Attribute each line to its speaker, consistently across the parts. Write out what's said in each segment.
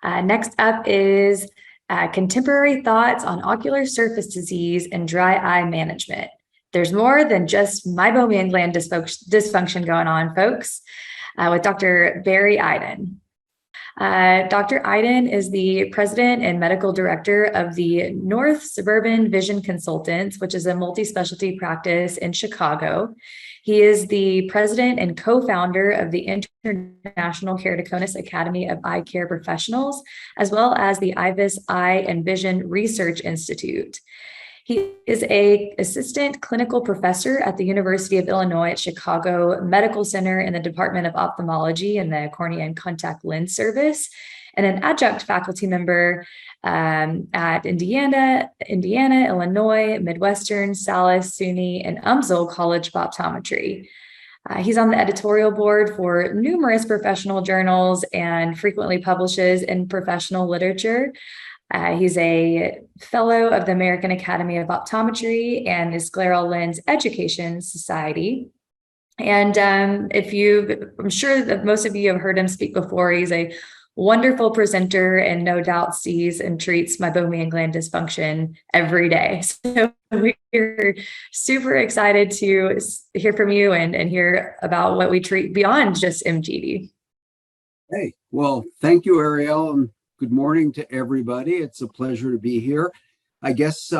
Speaker 1: Next up is contemporary thoughts on ocular surface disease and dry eye management. There's more than just meibomian gland dysfunction going on, folks, with Dr. Barry Iden. Dr. Iden is the president and medical director of the North Suburban Vision Consultants, which is a multi-specialty practice in Chicago. He is the president and co-founder of the International Keratoconus Academy of Eye Care Professionals, as well as the IVIS Eye and Vision Research Institute. He is an assistant clinical professor at the University of Illinois at Chicago Medical Center in the Department of Ophthalmology and the Cornea and Contact Lens Service, and an adjunct faculty member at Indiana, Illinois, Midwestern, Salis, SUNY, and UMSL College of Optometry. He's on the editorial board for numerous professional journals and frequently publishes in professional literature. He's a fellow of the American Academy of Optometry and the Scleral Lens Education Society. And I'm sure that most of you have heard him speak before. He's a wonderful presenter and no doubt sees and treats meibomian gland dysfunction every day. So we're super excited to hear from you and hear about what we treat beyond just MGD.
Speaker 2: Hey, well, thank you, Ariel. And good morning to everybody. It's a pleasure to be here. I guess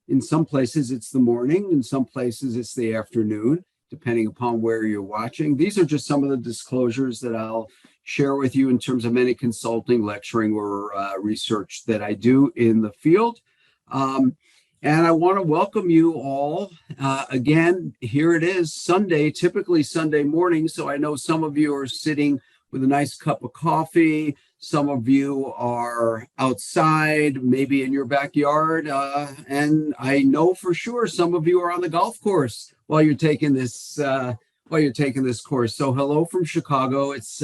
Speaker 2: in some places it's the morning, in some places it's the afternoon, depending upon where you're watching. These are just some of the disclosures that I'll share with you in terms of any consulting, lecturing, or research that I do in the field. And I want to welcome you all. Again, here it is, Sunday, typically Sunday morning. So I know some of you are sitting with a nice cup of coffee. Some of you are outside, maybe in your backyard. And I know for sure some of you are on the golf course while you're taking this course. So hello from Chicago. It's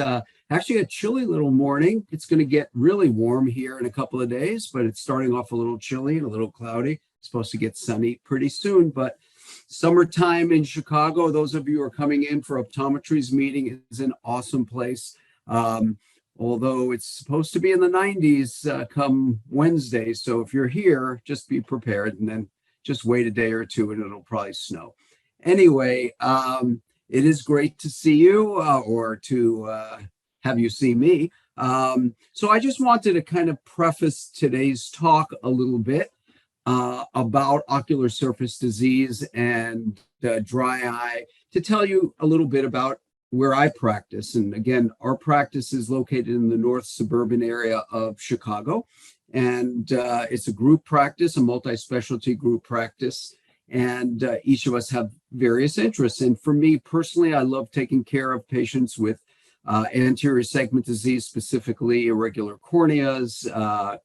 Speaker 2: actually a chilly little morning. It's going to get really warm here in a couple of days, but it's starting off a little chilly and a little cloudy. It's supposed to get sunny pretty soon, but summertime in Chicago, those of you who are coming in for optometry's meeting, is an awesome place. Although it's supposed to be in the 90s come Wednesday. So if you're here, just be prepared and then just wait a day or two and it'll probably snow. Anyway, it is great to see you or to have you see me. So I just wanted to kind of preface today's talk a little bit about ocular surface disease and dry eye, to tell you a little bit about where I practice. And again, our practice is located in the North Suburban area of Chicago. And it's a group practice, a multi-specialty group practice. And each of us have various interests. And for me personally, I love taking care of patients with anterior segment disease, specifically irregular corneas,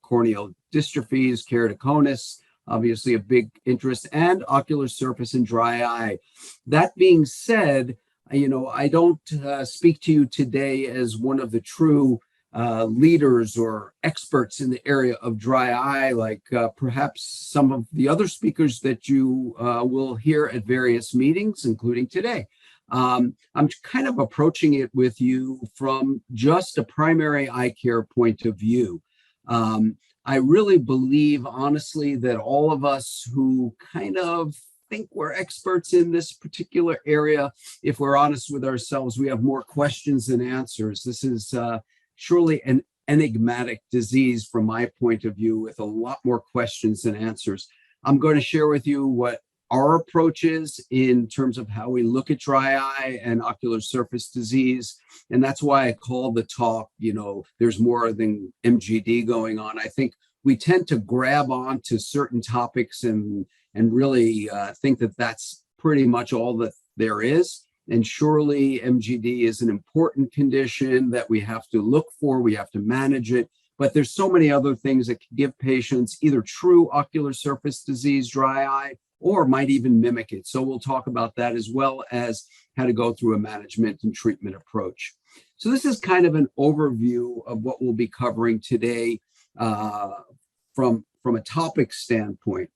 Speaker 2: corneal dystrophies, keratoconus, obviously a big interest, and ocular surface and dry eye. That being said, I don't speak to you today as one of the true leaders or experts in the area of dry eye, like perhaps some of the other speakers that you will hear at various meetings, including today. I'm kind of approaching it with you from just a primary eye care point of view. I really believe, honestly, that all of us who kind of think we're experts in this particular area, if we're honest with ourselves, we have more questions than answers. This is surely an enigmatic disease from my point of view, with a lot more questions than answers. I'm going to share with you what our approach is in terms of how we look at dry eye and ocular surface disease. And that's why I call the talk, there's more than MGD going on. I think we tend to grab on to certain topics and really think that that's pretty much all that there is. And surely MGD is an important condition that we have to look for, we have to manage it. But there's so many other things that can give patients either true ocular surface disease, dry eye, or might even mimic it. So we'll talk about that, as well as how to go through a management and treatment approach. So this is kind of an overview of what we'll be covering today from a topic standpoint.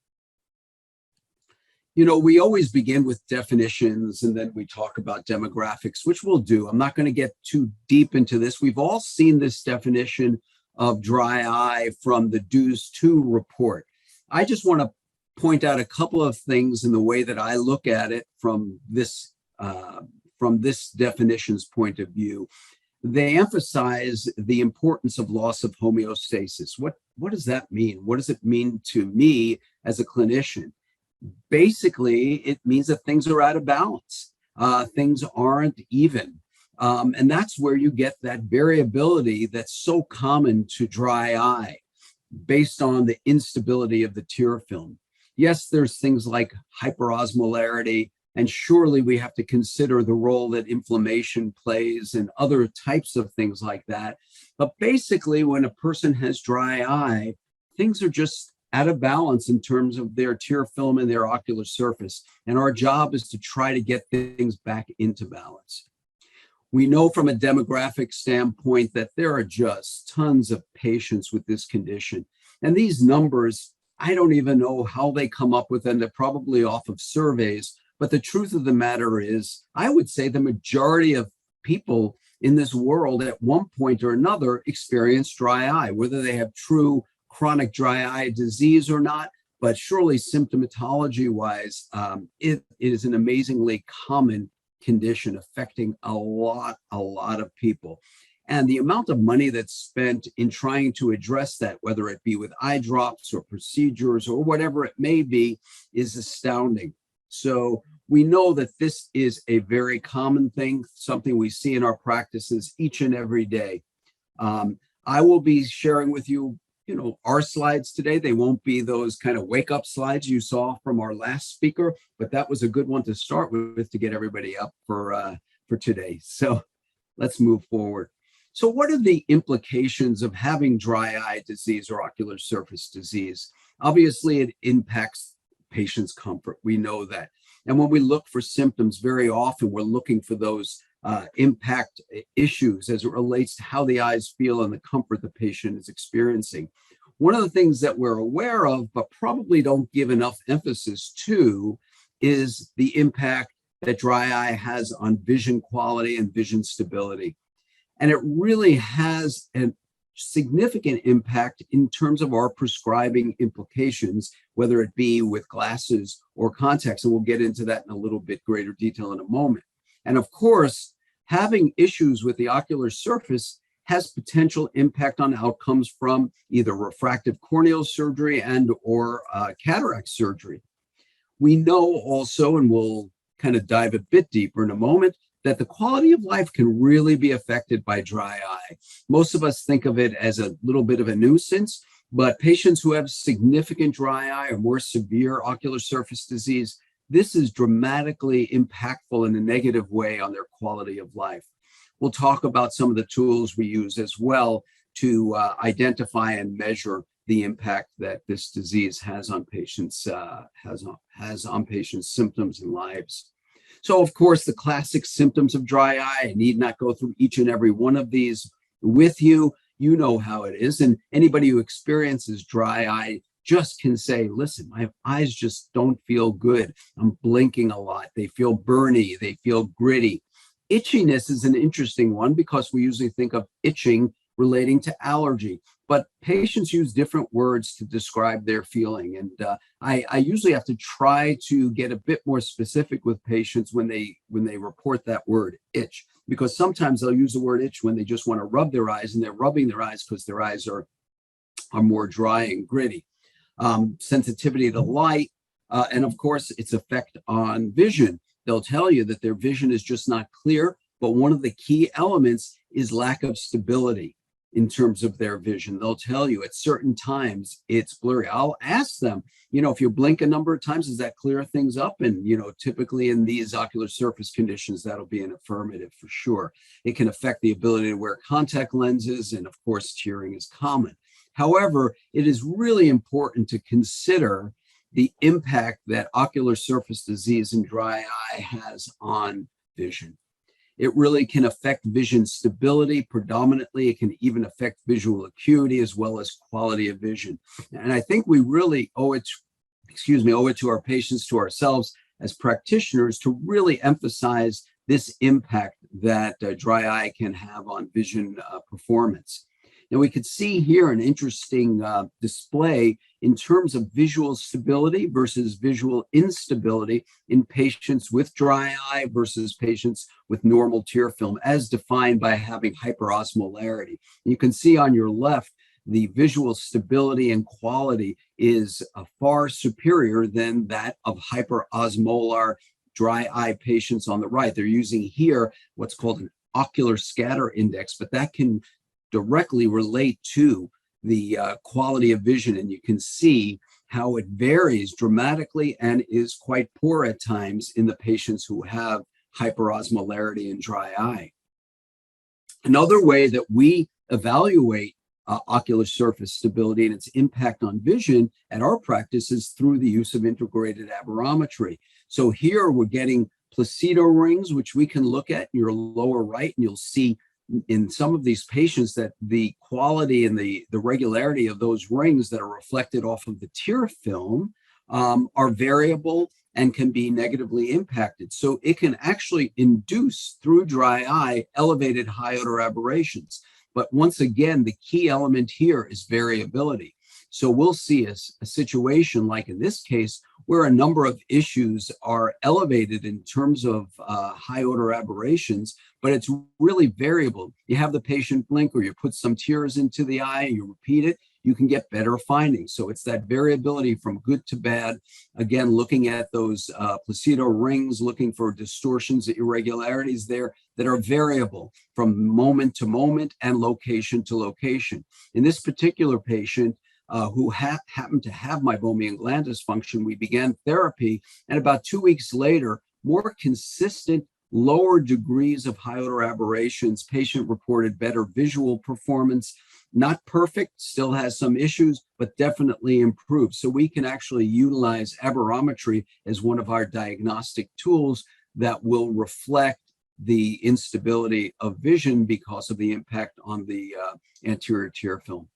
Speaker 2: We always begin with definitions and then we talk about demographics, which we'll do. I'm not going to get too deep into this. We've all seen this definition of dry eye from the DEWS 2 report. I just want to point out a couple of things in the way that I look at it from this definition's point of view. They emphasize the importance of loss of homeostasis. What does that mean? What does it mean to me as a clinician? Basically, it means that things are out of balance. Things aren't even. And that's where you get that variability that's so common to dry eye based on the instability of the tear film. Yes, there's things like hyperosmolarity, and surely we have to consider the role that inflammation plays and other types of things like that. But basically, when a person has dry eye, things are just out of balance in terms of their tear film and their ocular surface. And our job is to try to get things back into balance. We know from a demographic standpoint that there are just tons of patients with this condition. And these numbers, I don't even know how they come up with them. They're probably off of surveys. But the truth of the matter is, I would say the majority of people in this world at one point or another experience dry eye, whether they have true chronic dry eye disease or not. But surely symptomatology-wise, it is an amazingly common condition affecting a lot of people. And the amount of money that's spent in trying to address that, whether it be with eye drops or procedures or whatever it may be, is astounding. So we know that this is a very common thing, something we see in our practices each and every day. I will be sharing with you, our slides today. They won't be those kind of wake up slides you saw from our last speaker, but that was a good one to start with to get everybody up for today. So let's move forward. So what are the implications of having dry eye disease or ocular surface disease? Obviously, it impacts patient's comfort. We know that. And when we look for symptoms, very often we're looking for those impact issues as it relates to how the eyes feel and the comfort the patient is experiencing. One of the things that we're aware of, but probably don't give enough emphasis to, is the impact that dry eye has on vision quality and vision stability. And it really has a significant impact in terms of our prescribing implications, whether it be with glasses or contacts. And we'll get into that in a little bit greater detail in a moment. And of course, having issues with the ocular surface has potential impact on outcomes from either refractive corneal surgery and or cataract surgery. We know also, and we'll kind of dive a bit deeper in a moment, that the quality of life can really be affected by dry eye. Most of us think of it as a little bit of a nuisance, but patients who have significant dry eye or more severe ocular surface disease, this is dramatically impactful in a negative way on their quality of life. We'll talk about some of the tools we use as well to identify and measure the impact that this disease has on patients, has on patients' symptoms and lives. So, of course, the classic symptoms of dry eye, I need not go through each and every one of these with you. You know how it is. And anybody who experiences dry eye just can say, listen, my eyes just don't feel good. I'm blinking a lot. They feel burny. They feel gritty. Itchiness is an interesting one because we usually think of itching relating to allergy, but patients use different words to describe their feeling. And I usually have to try to get a bit more specific with patients when they report that word itch, because sometimes they'll use the word itch when they just want to rub their eyes, and they're rubbing their eyes because their eyes are more dry and gritty. Sensitivity to light, and of course, its effect on vision. They'll tell you that their vision is just not clear, but one of the key elements is lack of stability in terms of their vision. They'll tell you at certain times it's blurry. I'll ask them, if you blink a number of times, does that clear things up? And, typically in these ocular surface conditions, that'll be an affirmative for sure. It can affect the ability to wear contact lenses, and of course, tearing is common. However, it is really important to consider the impact that ocular surface disease and dry eye has on vision. It really can affect vision stability predominantly. It can even affect visual acuity as well as quality of vision. And I think we really owe it to our patients, to ourselves as practitioners, to really emphasize this impact that dry eye can have on vision performance. Now we could see here an interesting display in terms of visual stability versus visual instability in patients with dry eye versus patients with normal tear film, as defined by having hyperosmolarity. You can see on your left, the visual stability and quality is far superior than that of hyperosmolar dry eye patients on the right. They're using here what's called an ocular scatter index, but that can directly relate to the quality of vision. And you can see how it varies dramatically and is quite poor at times in the patients who have hyperosmolarity and dry eye. Another way that we evaluate ocular surface stability and its impact on vision at our practice is through the use of integrated aberrometry. So here we're getting placido rings, which we can look at in your lower right, and you'll see in some of these patients that the quality and the regularity of those rings that are reflected off of the tear film are variable and can be negatively impacted. So it can actually induce through dry eye elevated high order aberrations. But once again, the key element here is variability. So we'll see a situation like in this case where a number of issues are elevated in terms of high order aberrations, but it's really variable. You have the patient blink or you put some tears into the eye, you repeat it, you can get better findings. So it's that variability from good to bad. Again, looking at those placido rings, looking for distortions, irregularities there that are variable from moment to moment and location to location. In this particular patient, who happened to have meibomian gland dysfunction, we began therapy, and about 2 weeks later, more consistent lower degrees of high order aberrations. Patient reported better visual performance, not perfect, still has some issues, but definitely improved. So we can actually utilize aberrometry as one of our diagnostic tools that will reflect the instability of vision because of the impact on the anterior tear film.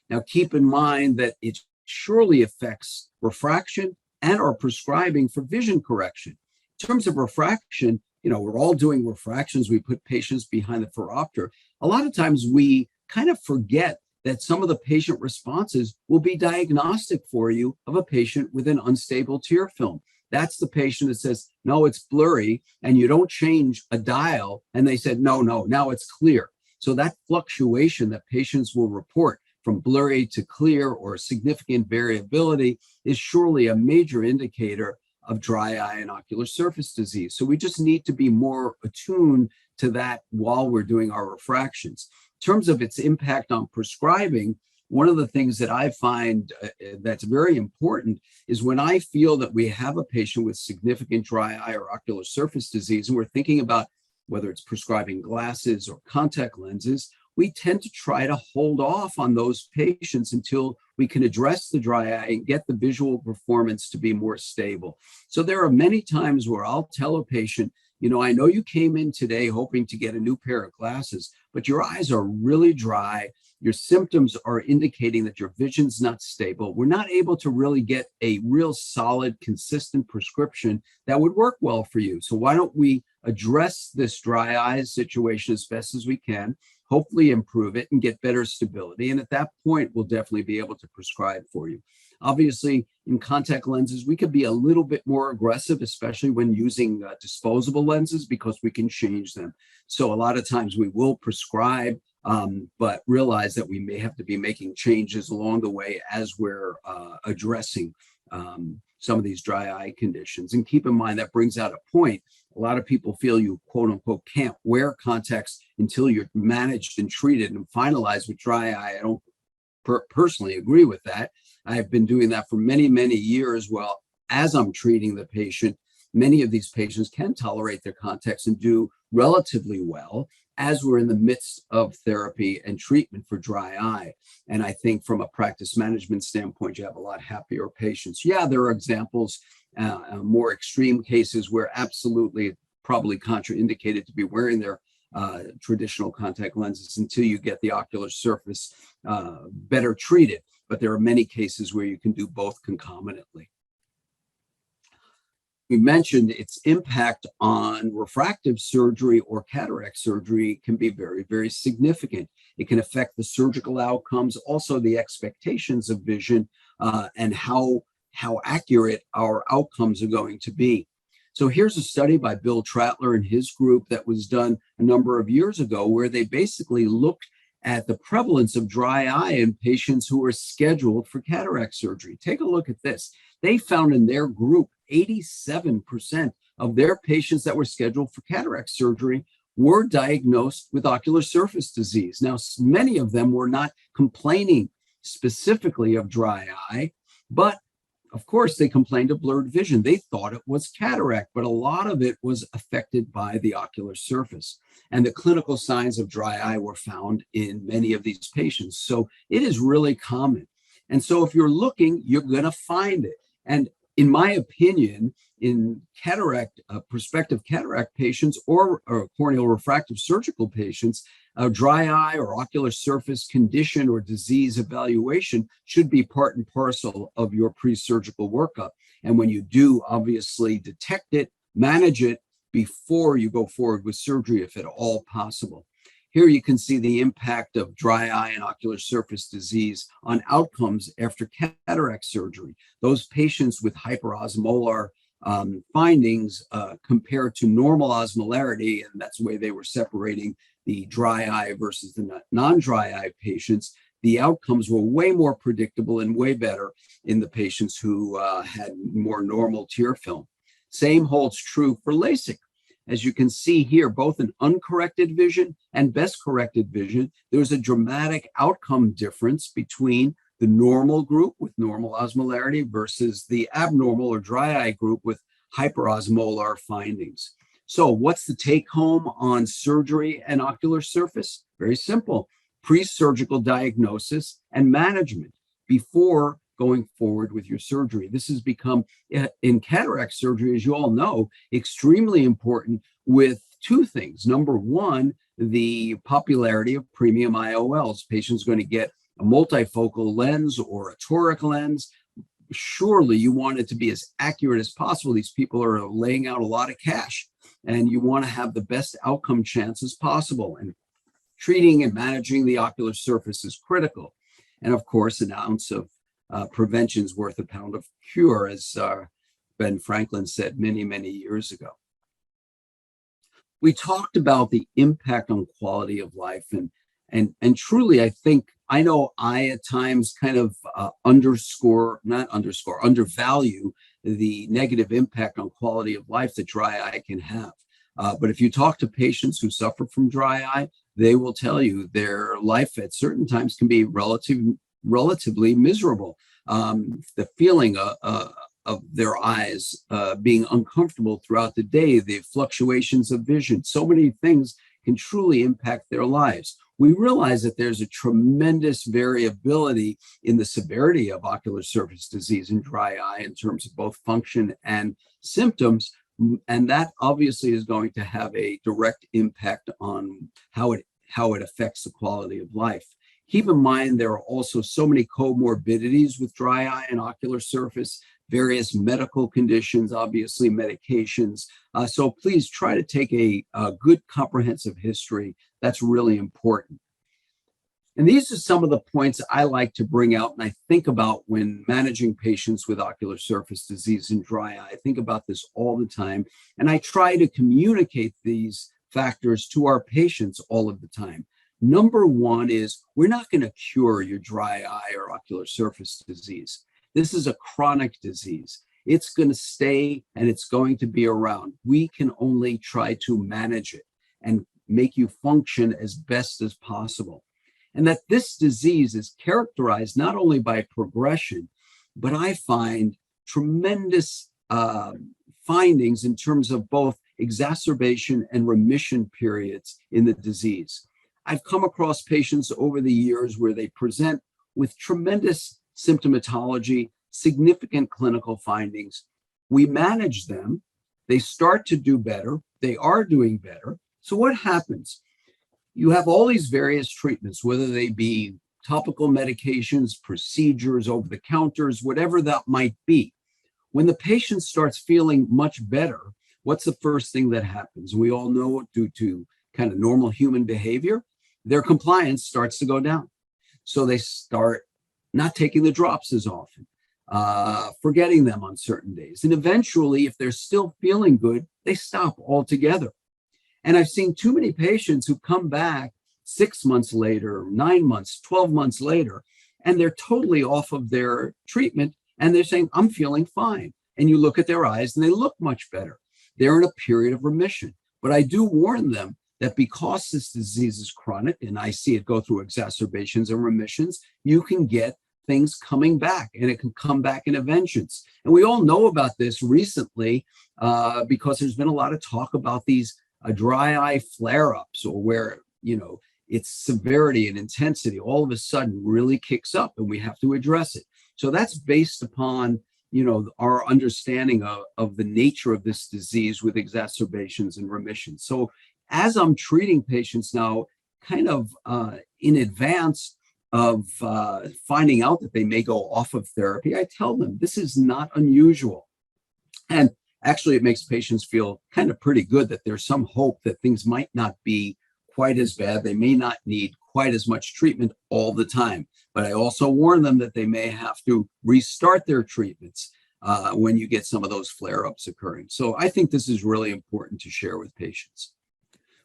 Speaker 2: Now, keep in mind that it surely affects refraction and our prescribing for vision correction. In terms of refraction, we're all doing refractions. We put patients behind the phoropter. A lot of times we kind of forget that some of the patient responses will be diagnostic for you of a patient with an unstable tear film. That's the patient that says, no, it's blurry, and you don't change a dial, and they said, no, now it's clear. So that fluctuation that patients will report from blurry to clear or significant variability is surely a major indicator of dry eye and ocular surface disease. So we just need to be more attuned to that while we're doing our refractions. In terms of its impact on prescribing, one of the things that I find that's very important is when I feel that we have a patient with significant dry eye or ocular surface disease, and we're thinking about whether it's prescribing glasses or contact lenses, we tend to try to hold off on those patients until we can address the dry eye and get the visual performance to be more stable. So there are many times where I'll tell a patient, I know you came in today hoping to get a new pair of glasses, but your eyes are really dry. Your symptoms are indicating that your vision's not stable. We're not able to really get a real solid, consistent prescription that would work well for you. So why don't we address this dry eye situation as best as we can, hopefully improve it and get better stability. And at that point, we'll definitely be able to prescribe for you. Obviously, in contact lenses, we could be a little bit more aggressive, especially when using disposable lenses, because we can change them. So a lot of times we will prescribe, but realize that we may have to be making changes along the way as we're addressing some of these dry eye conditions. And keep in mind, that brings out a point. A lot of people feel you, quote unquote, can't wear contacts until you're managed and treated and finalized with dry eye. I don't personally agree with that. I've been doing that for many, many years. Well, as I'm treating the patient, many of these patients can tolerate their contacts and do relatively well as we're in the midst of therapy and treatment for dry eye. And I think from a practice management standpoint, you have a lot happier patients. Yeah, there are examples, more extreme cases where absolutely probably contraindicated to be wearing their traditional contact lenses until you get the ocular surface better treated. But there are many cases where you can do both concomitantly. we mentioned, its impact on refractive surgery or cataract surgery can be very, very significant. It can affect the surgical outcomes, also the expectations of vision, and how accurate our outcomes are going to be. So here's a study by Bill Trattler and his group that was done a number of years ago, where they basically looked at the prevalence of dry eye in patients who were scheduled for cataract surgery. Take a look at this. They found in their group 87% of their patients that were scheduled for cataract surgery were diagnosed with ocular surface disease. Now, many of them were not complaining specifically of dry eye, but of course, they complained of blurred vision. They thought it was cataract, but a lot of it was affected by the ocular surface. And the clinical signs of dry eye were found in many of these patients. So it is really common. And so if you're looking, you're going to find it. And in my opinion, in cataract, prospective cataract patients or corneal refractive surgical patients, dry eye or ocular surface condition or disease evaluation should be part and parcel of your pre-surgical workup. And when you do, obviously detect it, manage it before you go forward with surgery, if at all possible. Here you can see the impact of dry eye and ocular surface disease on outcomes after cataract surgery. Those patients with hyperosmolar findings compared to normal osmolarity, and that's the way they were separating the dry eye versus the non-dry eye patients. The outcomes were way more predictable and way better in the patients who had more normal tear film. Same holds true for LASIK. As you can see here, both in uncorrected vision and best corrected vision, there's a dramatic outcome difference between the normal group with normal osmolarity versus the abnormal or dry eye group with hyperosmolar findings. So what's the take home on surgery and ocular surface? Very simple. Pre-surgical diagnosis and management before going forward with your surgery. This has become, in cataract surgery, as you all know, extremely important with two things. Number one, the popularity of premium IOLs. Patients are going to get a multifocal lens or a toric lens. Surely you want it to be as accurate as possible. These people are laying out a lot of cash, and you want to have the best outcome chances possible. And treating and managing the ocular surface is critical. And of course, an ounce of prevention is worth a pound of cure, as Ben Franklin said many, many years ago. We talked about the impact on quality of life, and truly, I think, I know I at times kind of undervalue the negative impact on quality of life that dry eye can have. But if you talk to patients who suffer from dry eye, they will tell you their life at certain times can be relatively miserable. The feeling of their eyes being uncomfortable throughout the day, the fluctuations of vision, so many things can truly impact their lives. We realize that there's a tremendous variability in the severity of ocular surface disease and dry eye in terms of both function and symptoms. And that obviously is going to have a direct impact on how it affects the quality of life. Keep in mind, there are also so many comorbidities with dry eye and ocular surface, various medical conditions, obviously medications. So please try to take a good comprehensive history. That's really important. And these are some of the points I like to bring out and I think about when managing patients with ocular surface disease and dry eye. I think about this all the time, and I try to communicate these factors to our patients all of the time. Number one is, we're not going to cure your dry eye or ocular surface disease. This is a chronic disease. It's going to stay and it's going to be around. We can only try to manage it and make you function as best as possible. And that this disease is characterized not only by progression, but I find tremendous findings in terms of both exacerbation and remission periods in the disease. I've come across patients over the years where they present with tremendous symptomatology, significant clinical findings. We manage them. They start to do better. They are doing better. So what happens? You have all these various treatments, whether they be topical medications, procedures, over the counters, whatever that might be. When the patient starts feeling much better, what's the first thing that happens? We all know, due to kind of normal human behavior, their compliance starts to go down. So they start not taking the drops as often, forgetting them on certain days. And eventually, if they're still feeling good, they stop altogether. And I've seen too many patients who come back 6 months later, 9 months, 12 months later, and they're totally off of their treatment. And they're saying, I'm feeling fine. And you look at their eyes and they look much better. They're in a period of remission. But I do warn them that because this disease is chronic, and I see it go through exacerbations and remissions, you can get things coming back, and it can come back in a vengeance. And we all know about this recently because there's been a lot of talk about these dry eye flare-ups, or where, its severity and intensity all of a sudden really kicks up, and we have to address it. So that's based upon our understanding of the nature of this disease with exacerbations and remissions. So as I'm treating patients now, kind of in advance of finding out that they may go off of therapy, I tell them this is not unusual. And actually, it makes patients feel kind of pretty good that there's some hope that things might not be quite as bad. They may not need quite as much treatment all the time. But I also warn them that they may have to restart their treatments when you get some of those flare-ups occurring. So I think this is really important to share with patients.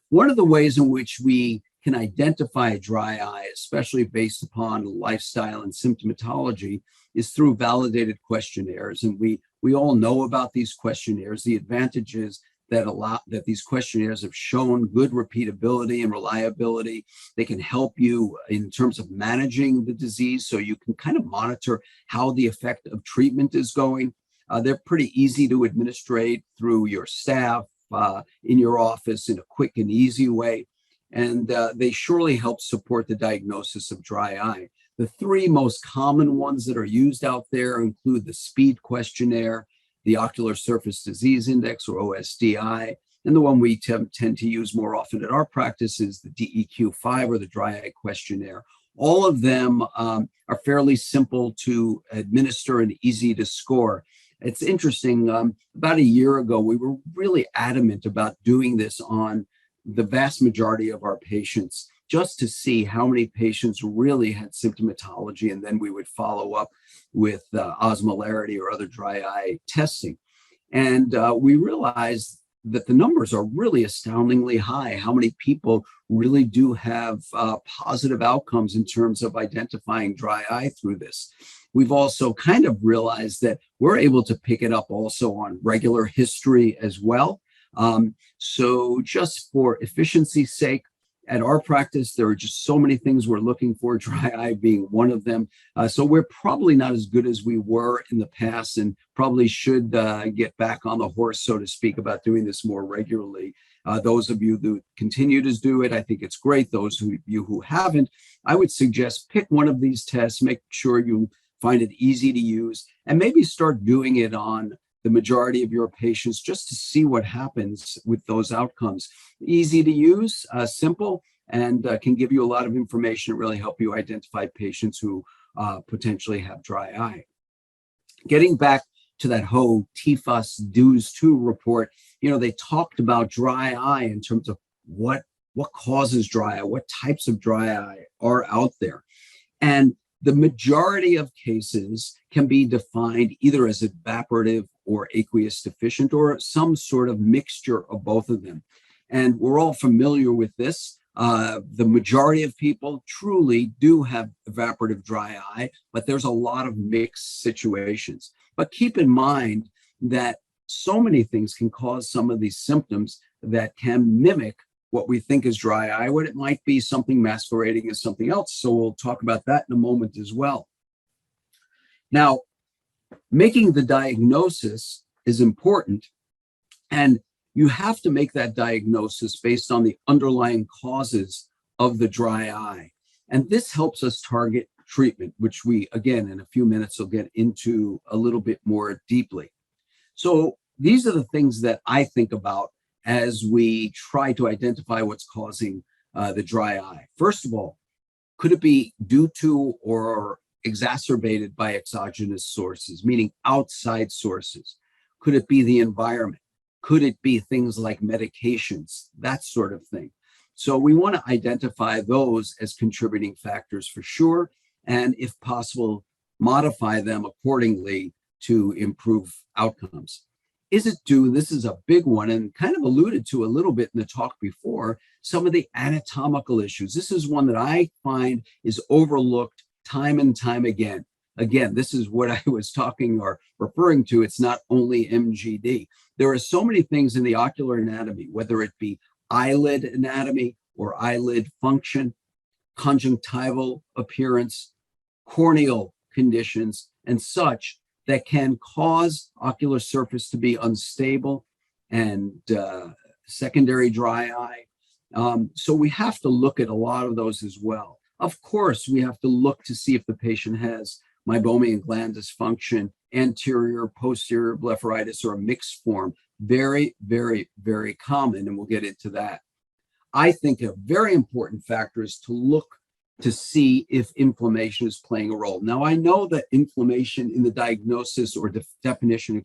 Speaker 2: One of the ways in which we can identify a dry eye, especially based upon lifestyle and symptomatology, is through validated questionnaires. And we all know about these questionnaires. The advantages that these questionnaires have shown good repeatability and reliability. They can help you in terms of managing the disease, so you can kind of monitor how the effect of treatment is going. They're pretty easy to administrate through your staff in your office in a quick and easy way. And they surely help support the diagnosis of dry eye. The three most common ones that are used out there include the SPEED questionnaire, the Ocular Surface Disease Index, or OSDI, and the one we tend to use more often at our practice is the DEQ-5, or the Dry Eye Questionnaire. All of them are fairly simple to administer and easy to score. It's interesting, about a year ago, we were really adamant about doing this on the vast majority of our patients, just to see how many patients really had symptomatology, and then we would follow up with osmolarity or other dry eye testing. And we realized that the numbers are really astoundingly high, how many people really do have positive outcomes in terms of identifying dry eye through this. We've also kind of realized that we're able to pick it up also on regular history as well. So just for efficiency's sake, at our practice, there are just so many things we're looking for, dry eye being one of them. So we're probably not as good as we were in the past, and probably should get back on the horse, so to speak, about doing this more regularly. Those of you who continue to do it, I think it's great. Those of you who haven't, I would suggest pick one of these tests, make sure you find it easy to use, and maybe start doing it on the majority of your patients, just to see what happens with those outcomes. Easy to use, simple, and can give you a lot of information and really help you identify patients who potentially have dry eye. Getting back to that whole TFUS DEWS 2 report, they talked about dry eye in terms of what causes dry eye, what types of dry eye are out there. And the majority of cases can be defined either as evaporative or aqueous deficient, or some sort of mixture of both of them. And we're all familiar with this. The majority of people truly do have evaporative dry eye, but there's a lot of mixed situations. But keep in mind that so many things can cause some of these symptoms that can mimic what we think is dry eye, when it might be something masquerading as something else. So we'll talk about that in a moment as well. Now, making the diagnosis is important, and you have to make that diagnosis based on the underlying causes of the dry eye. And this helps us target treatment, which we, again, in a few minutes, will get into a little bit more deeply. So these are the things that I think about as we try to identify what's causing the dry eye. First of all, could it be due to or exacerbated by exogenous sources, meaning outside sources? Could it be the environment? Could it be things like medications, that sort of thing? So we want to identify those as contributing factors for sure, and if possible, modify them accordingly to improve outcomes. Is it due, this is a big one and kind of alluded to a little bit in the talk before, some of the anatomical issues. This is one that I find is overlooked time and time again. Again, this is what I was talking or referring to. It's not only MGD. There are so many things in the ocular anatomy, whether it be eyelid anatomy or eyelid function, conjunctival appearance, corneal conditions, and such that can cause ocular surface to be unstable and secondary dry eye. So we have to look at a lot of those as well. Of course, we have to look to see if the patient has meibomian gland dysfunction, anterior, posterior blepharitis, or a mixed form. Very, very, very common, and we'll get into that. I think a very important factor is to look to see if inflammation is playing a role. Now, I know that inflammation in the diagnosis or definition,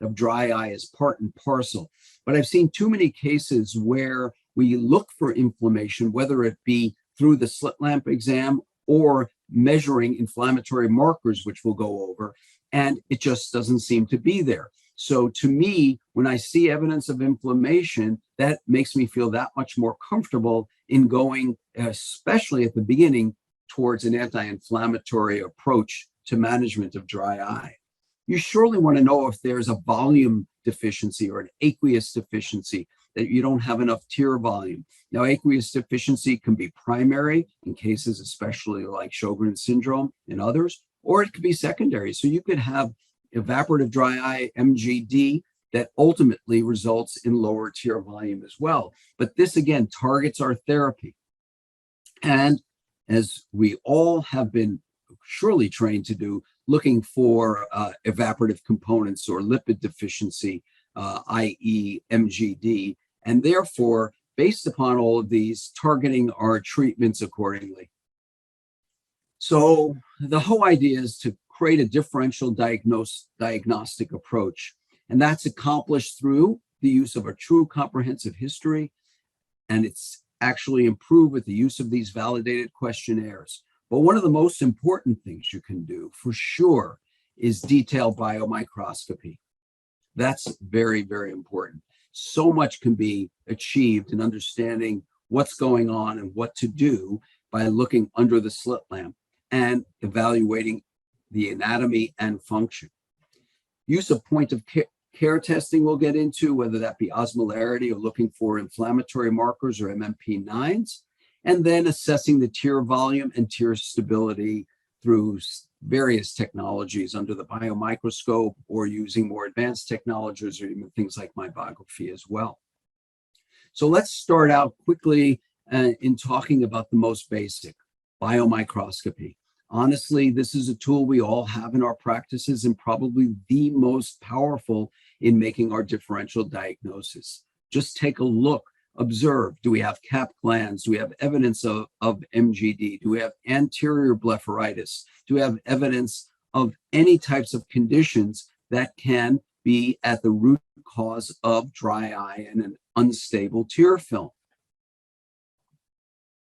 Speaker 2: of dry eye is part and parcel, but I've seen too many cases where we look for inflammation, whether it be through the slit lamp exam or measuring inflammatory markers, which we'll go over, and it just doesn't seem to be there. So to me, when I see evidence of inflammation, that makes me feel that much more comfortable in going, especially at the beginning, towards an anti-inflammatory approach to management of dry eye. You surely want to know if there's a volume deficiency or an aqueous deficiency, that you don't have enough tear volume. Now, aqueous deficiency can be primary in cases, especially like Sjogren's syndrome and others, or it could be secondary. So you could have evaporative dry eye, MGD, that ultimately results in lower tear volume as well. But this, again, targets our therapy. And as we all have been surely trained to do, looking for evaporative components or lipid deficiency, i.e. MGD, and therefore, based upon all of these, targeting our treatments accordingly. So the whole idea is to create a differential diagnostic approach, and that's accomplished through the use of a true comprehensive history, and it's actually improved with the use of these validated questionnaires. But one of the most important things you can do for sure is detailed biomicroscopy. That's very, very important. So much can be achieved in understanding what's going on and what to do by looking under the slit lamp and evaluating the anatomy and function. Use of point of care testing we'll get into, whether that be osmolarity or looking for inflammatory markers or MMP9s, and then assessing the tear volume and tear stability through various technologies under the biomicroscope or using more advanced technologies or even things like meibography as well. So let's start out quickly in talking about the most basic, biomicroscopy. Honestly, this is a tool we all have in our practices and probably the most powerful in making our differential diagnosis. Just take a look, observe. Do we have cap glands? Do we have evidence of MGD? Do we have anterior blepharitis? Do we have evidence of any types of conditions that can be at the root cause of dry eye and an unstable tear film?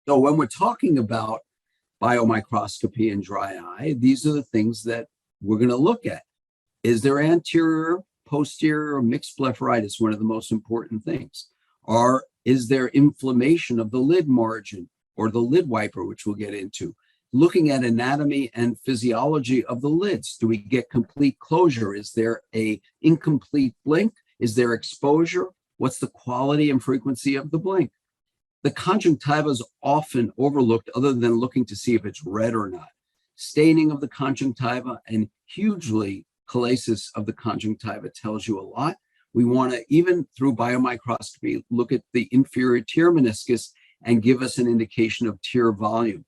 Speaker 2: So when we're talking about biomicroscopy and dry eye, these are the things that we're going to look at. Is there anterior, posterior, or mixed blepharitis? One of the most important things. Or is there inflammation of the lid margin or the lid wiper, which we'll get into? Looking at anatomy and physiology of the lids. Do we get complete closure? Is there an incomplete blink? Is there exposure? What's the quality and frequency of the blink? The conjunctiva is often overlooked other than looking to see if it's red or not. Staining of the conjunctiva and hugely chalasis of the conjunctiva tells you a lot. We want to, even through biomicroscopy, look at the inferior tear meniscus and give us an indication of tear volume.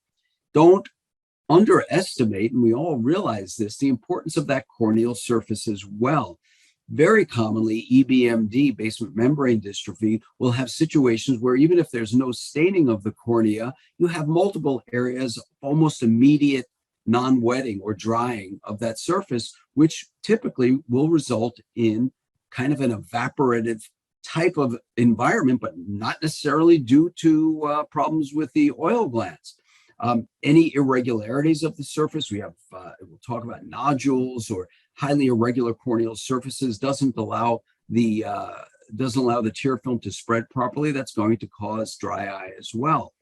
Speaker 2: Don't underestimate, and we all realize this, the importance of that corneal surface as well. Very commonly, EBMD, basement membrane dystrophy, will have situations where even if there's no staining of the cornea, you have multiple areas of almost immediate non-wetting or drying of that surface, which typically will result in kind of an evaporative type of environment, but not necessarily due to problems with the oil glands. Any irregularities of the surface, we'll talk about nodules or highly irregular corneal surfaces, doesn't allow the tear film to spread properly. That's going to cause dry eye as well.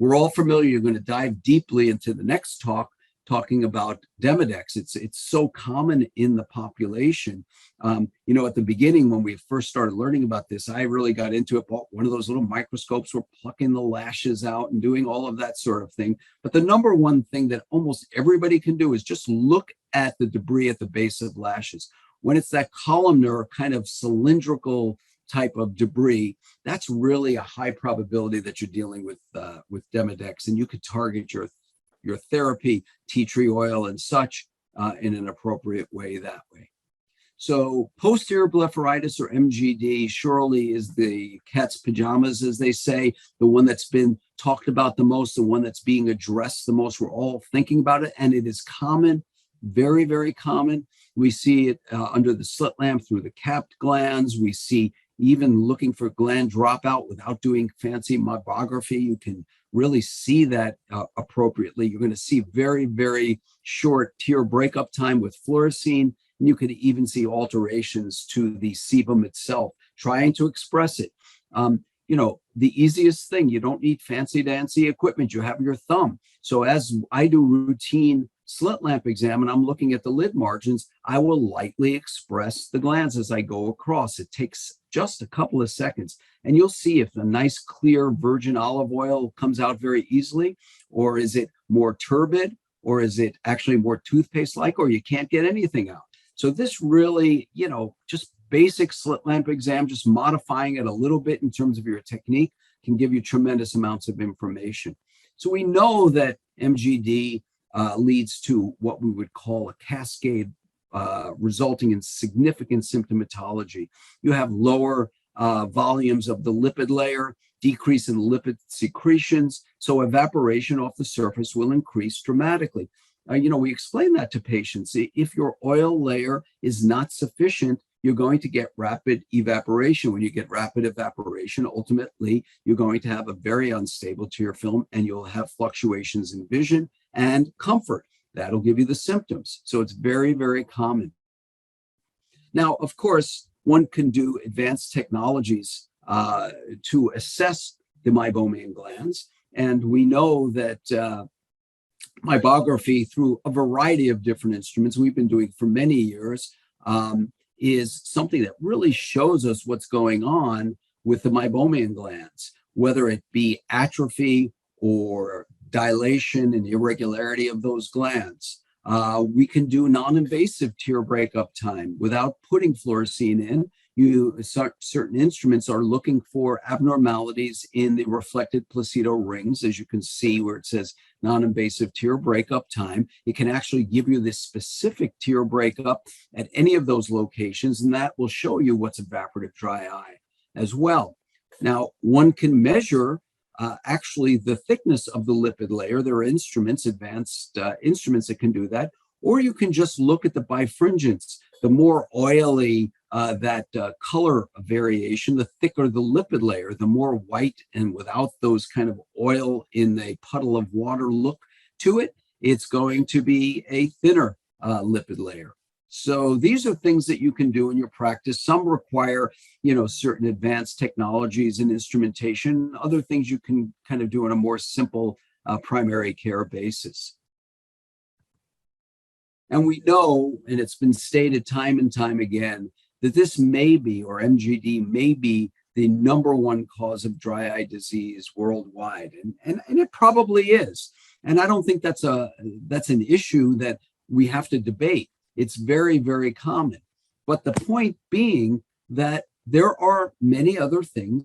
Speaker 2: We're all familiar. You're going to dive deeply into the next talk, talking about Demodex. It's so common in the population. At the beginning, when we first started learning about this, I really got into it. Bought one of those little microscopes, we're plucking the lashes out and doing all of that sort of thing. But the number one thing that almost everybody can do is just look at the debris at the base of lashes. When it's that columnar kind of cylindrical type of debris, that's really a high probability that you're dealing with Demodex, and you could target your therapy, tea tree oil and such in an appropriate way that way. So posterior blepharitis, or MGD, surely is the cat's pajamas, as they say, the one that's been talked about the most, the one that's being addressed the most. We're all thinking about it, and it is common, very, very common. We see it under the slit lamp through the capped glands. We see even looking for gland dropout without doing fancy meibography. You can really see that appropriately. You're going to see very, very short tear breakup time with fluorescein. And you could even see alterations to the sebum itself, trying to express it. The easiest thing, you don't need fancy dancy equipment. You have your thumb. So as I do routine slit lamp exam and I'm looking at the lid margins, I will lightly express the glands as I go across. It takes just a couple of seconds, and you'll see if the nice clear virgin olive oil comes out very easily, or is it more turbid, or is it actually more toothpaste-like, or you can't get anything out. So this really, just basic slit lamp exam, just modifying it a little bit in terms of your technique, can give you tremendous amounts of information. So we know that MGD leads to what we would call a cascade, resulting in significant symptomatology. You have lower volumes of the lipid layer, decrease in lipid secretions, so evaporation off the surface will increase dramatically. We explain that to patients. If your oil layer is not sufficient, you're going to get rapid evaporation. When you get rapid evaporation, ultimately, you're going to have a very unstable tear film, and you'll have fluctuations in vision and comfort. That'll give you the symptoms. So it's very, very common. Now, of course, one can do advanced technologies to assess the meibomian glands. And we know that meibography, through a variety of different instruments we've been doing for many years, is something that really shows us what's going on with the meibomian glands, whether it be atrophy or dilation and irregularity of those glands. We can do non-invasive tear breakup time without putting fluorescein in. Certain instruments are looking for abnormalities in the reflected placido rings, as you can see where it says non-invasive tear breakup time. It can actually give you this specific tear breakup at any of those locations, and that will show you what's evaporative dry eye as well. Now, one can measure actually the thickness of the lipid layer. There are instruments, advanced instruments that can do that, or you can just look at the bifringence. The more oily that color variation, the thicker the lipid layer, the more white and without those kind of oil in a puddle of water look to it, it's going to be a thinner lipid layer. So these are things that you can do in your practice. Some require, certain advanced technologies and instrumentation. Other things you can kind of do on a more simple primary care basis. And we know, and it's been stated time and time again, that this may be, or MGD may be, the #1 cause of dry eye disease worldwide. And it probably is. And I don't think that's an issue that we have to debate. It's very, very common. But the point being that there are many other things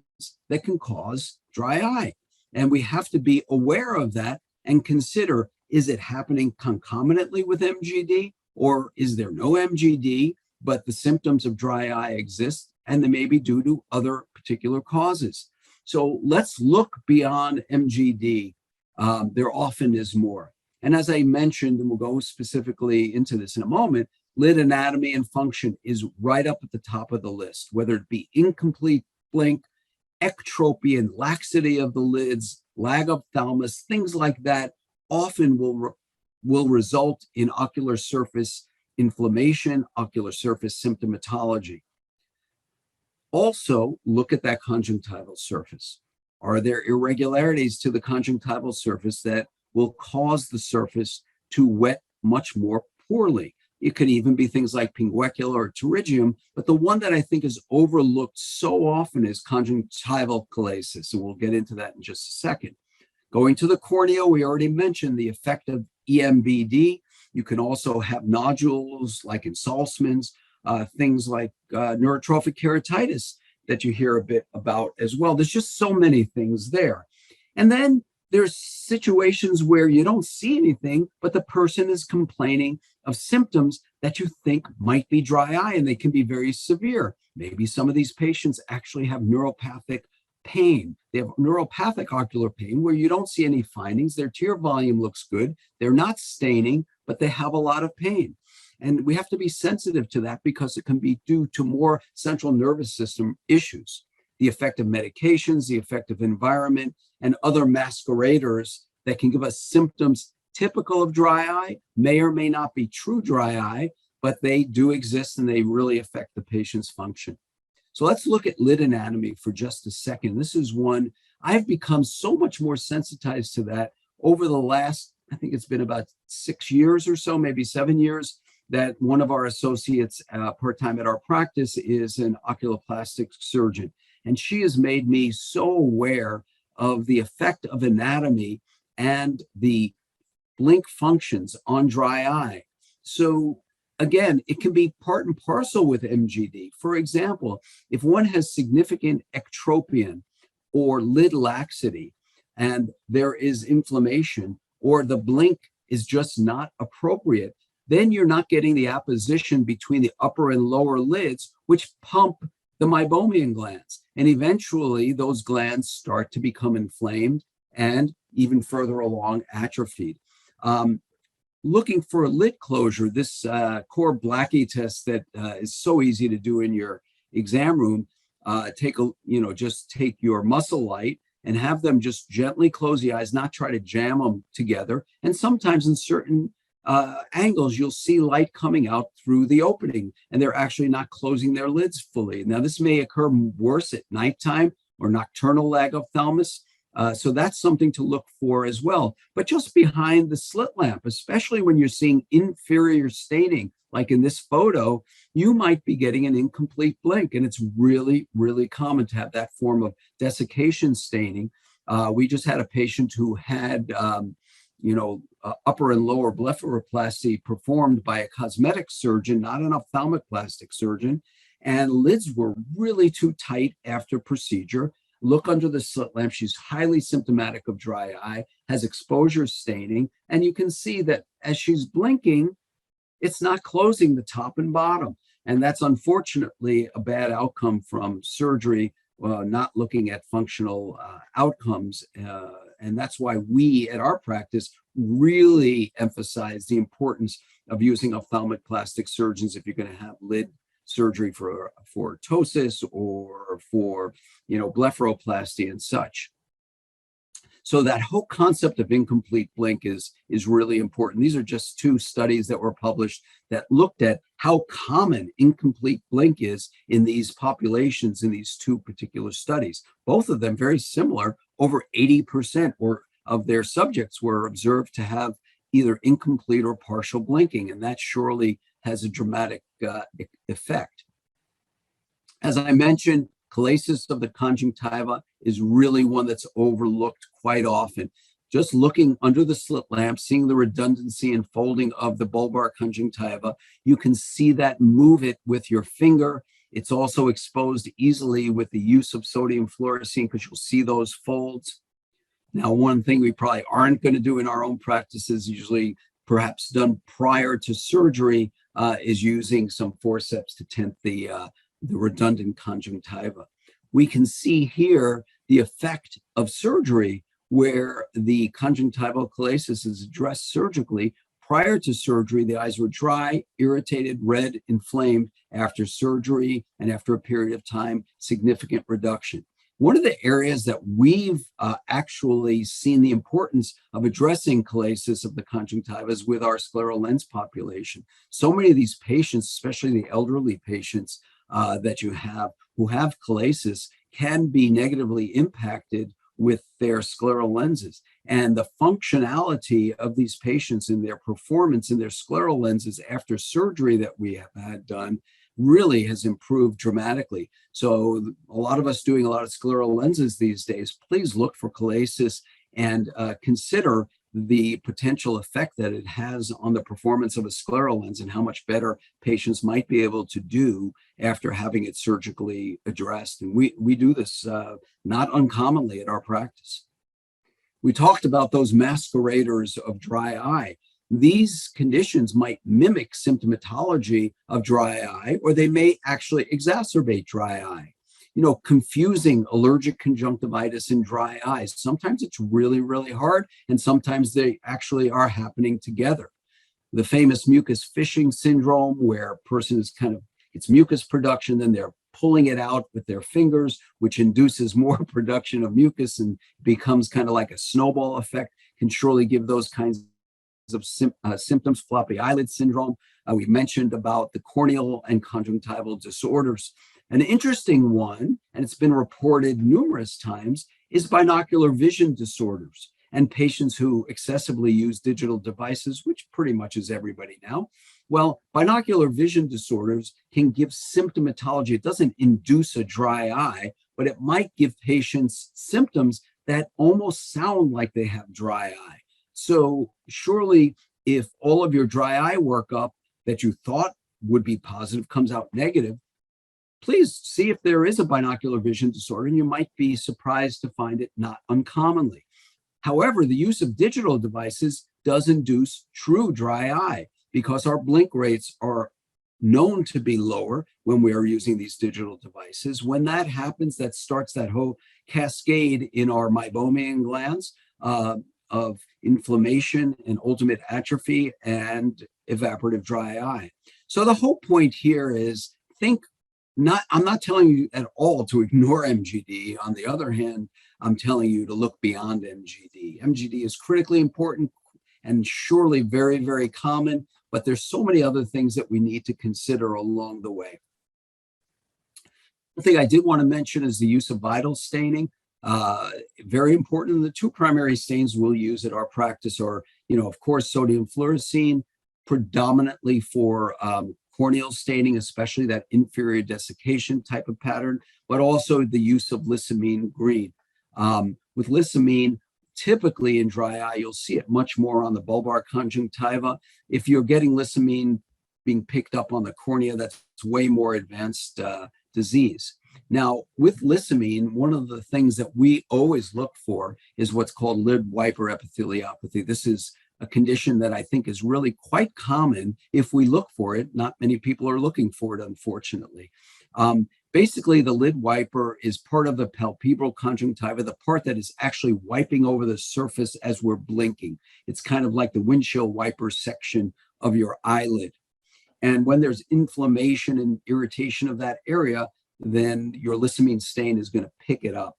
Speaker 2: that can cause dry eye. And we have to be aware of that and consider, is it happening concomitantly with MGD, or is there no MGD, but the symptoms of dry eye exist and they may be due to other particular causes? So let's look beyond MGD. There often is more. And as I mentioned, and we'll go specifically into this in a moment, lid anatomy and function is right up at the top of the list, whether it be incomplete blink, ectropy and laxity of the lids, lag of thalamus, things like that often will result in ocular surface inflammation, ocular surface symptomatology. Also, look at that conjunctival surface. Are there irregularities to the conjunctival surface that will cause the surface to wet much more poorly? It could even be things like pinguecula or pterygium, but the one that I think is overlooked so often is conjunctival chalasis, and we'll get into that in just a second. Going to the cornea, we already mentioned the effect of MGD. You can also have nodules like in Saltzman's, things like neurotrophic keratitis that you hear a bit about as well. There's just so many things there. And then there's situations where you don't see anything, but the person is complaining of symptoms that you think might be dry eye, and they can be very severe. Maybe some of these patients actually have neuropathic pain. They have neuropathic ocular pain where you don't see any findings. Their tear volume looks good. They're not staining, but they have a lot of pain. And we have to be sensitive to that because it can be due to more central nervous system issues. The effect of medications, the effect of environment, and other masqueraders that can give us symptoms typical of dry eye, may or may not be true dry eye, but they do exist and they really affect the patient's function. So let's look at lid anatomy for just a second. This is one I've become so much more sensitized to that over the last, I think it's been about 6 years or so, maybe 7 years, that one of our associates part-time at our practice is an oculoplastic surgeon. And she has made me so aware of the effect of anatomy and the blink functions on dry eye. So again, it can be part and parcel with MGD. For example, if one has significant ectropion or lid laxity and there is inflammation or the blink is just not appropriate, then you're not getting the apposition between the upper and lower lids, which pump the meibomian glands. And eventually those glands start to become inflamed and even further along atrophied. Looking for a lid closure, this core Blackie test that is so easy to do in your exam room, just take your muscle light and have them just gently close the eyes, not try to jam them together. And sometimes in certain angles, you'll see light coming out through the opening and they're actually not closing their lids fully. Now, this may occur worse at nighttime or nocturnal lag of thalamus. So that's something to look for as well. But just behind the slit lamp, especially when you're seeing inferior staining, like in this photo, you might be getting an incomplete blink. And it's really, really common to have that form of desiccation staining. We just had a patient who had, upper and lower blepharoplasty performed by a cosmetic surgeon, not an ophthalmic plastic surgeon. And lids were really too tight after procedure. Look under the slit lamp. She's highly symptomatic of dry eye, has exposure staining, and you can see that as she's blinking, it's not closing the top and bottom. And that's unfortunately a bad outcome from surgery, not looking at functional outcomes. And that's why we at our practice really emphasize the importance of using ophthalmic plastic surgeons if you're going to have lid surgery for ptosis or for blepharoplasty and such. So that whole concept of incomplete blink is really important. These are just 2 studies that were published that looked at how common incomplete blink is in these populations in these 2 particular studies. Both of them very similar. Over 80% of their subjects were observed to have either incomplete or partial blinking, and that surely has a dramatic effect. As I mentioned, chalasis of the conjunctiva is really one that's overlooked quite often. Just looking under the slit lamp, seeing the redundancy and folding of the bulbar conjunctiva, you can see that, move it with your finger. It's also exposed easily with the use of sodium fluorescein because you'll see those folds. Now, one thing we probably aren't going to do in our own practices, usually perhaps done prior to surgery, is using some forceps to tent the redundant conjunctiva. We can see here the effect of surgery where the conjunctival chalasis is addressed surgically. Prior to surgery, the eyes were dry, irritated, red, inflamed. After surgery and after a period of time, significant reduction. One of the areas that we've actually seen the importance of addressing chalasis of the conjunctiva is with our scleral lens population. So many of these patients, especially the elderly patients that you have who have chalasis, can be negatively impacted with their scleral lenses. And the functionality of these patients and their performance in their scleral lenses after surgery that we have had done really has improved dramatically. So a lot of us doing a lot of scleral lenses these days, please look for chalasis and consider the potential effect that it has on the performance of a scleral lens and how much better patients might be able to do after having it surgically addressed. And we do this not uncommonly at our practice. We talked about those masqueraders of dry eye. These conditions might mimic symptomatology of dry eye, or they may actually exacerbate dry eye. You know, confusing allergic conjunctivitis and dry eyes. Sometimes it's really, really hard, and sometimes they actually are happening together. The famous mucus fishing syndrome, where a person is it's mucus production, then they're pulling it out with their fingers, which induces more production of mucus and becomes kind of like a snowball effect, can surely give those kinds of symptoms. Floppy eyelid syndrome. We mentioned about the corneal and conjunctival disorders. An interesting one, and it's been reported numerous times, is binocular vision disorders and patients who excessively use digital devices, which pretty much is everybody now. Well, binocular vision disorders can give symptomatology. It doesn't induce a dry eye, but it might give patients symptoms that almost sound like they have dry eye. So surely if all of your dry eye workup that you thought would be positive comes out negative, please see if there is a binocular vision disorder, and you might be surprised to find it not uncommonly. However, the use of digital devices does induce true dry eye because our blink rates are known to be lower when we are using these digital devices. When that happens, that starts that whole cascade in our meibomian glands of inflammation and ultimate atrophy and evaporative dry eye. So the whole point here is I'm not telling you at all to ignore MGD. On the other hand, I'm telling you to look beyond MGD. MGD is critically important and surely very, very common, but there's so many other things that we need to consider along the way. One thing I did want to mention is the use of vital staining. Very important. The two primary stains we'll use at our practice are, of course, sodium fluorescein, predominantly for corneal staining, especially that inferior desiccation type of pattern, but also the use of lissamine green. With lissamine, typically in dry eye, you'll see it much more on the bulbar conjunctiva. If you're getting lissamine being picked up on the cornea, that's way more advanced disease. Now, with lissamine, one of the things that we always look for is what's called lid wiper epitheliopathy. This is a condition that I think is really quite common if we look for it. Not many people are looking for it, unfortunately. Basically, the lid wiper is part of the palpebral conjunctiva, the part that is actually wiping over the surface as we're blinking. It's kind of like the windshield wiper section of your eyelid. And when there's inflammation and irritation of that area, then your lissamine stain is going to pick it up.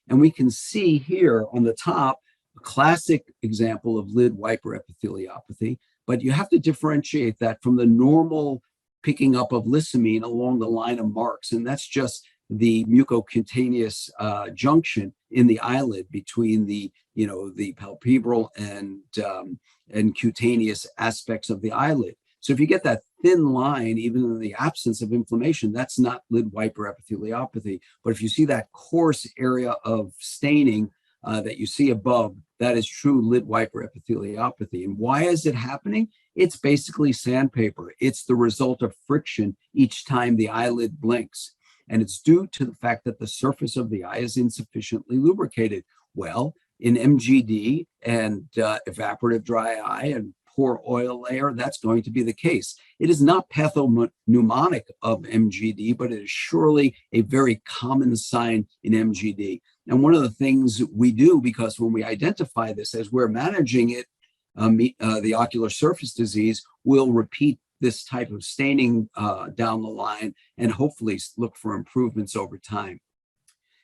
Speaker 2: And we can see here on the top a classic example of lid wiper epitheliopathy, but you have to differentiate that from the normal picking up of lissamine along the line of marks. And that's just the mucocutaneous junction in the eyelid between the palpebral and cutaneous aspects of the eyelid. So if you get that thin line, even in the absence of inflammation, that's not lid wiper epitheliopathy. But if you see that coarse area of staining that you see above, that is true lid wiper epitheliopathy. And why is it happening? It's basically sandpaper. It's the result of friction each time the eyelid blinks. And it's due to the fact that the surface of the eye is insufficiently lubricated. Well, in MGD and evaporative dry eye and poor oil layer, that's going to be the case. It is not pathognomonic of MGD, but it is surely a very common sign in MGD. And one of the things we do, because when we identify this as we're managing it, the ocular surface disease, we'll repeat this type of staining down the line and hopefully look for improvements over time.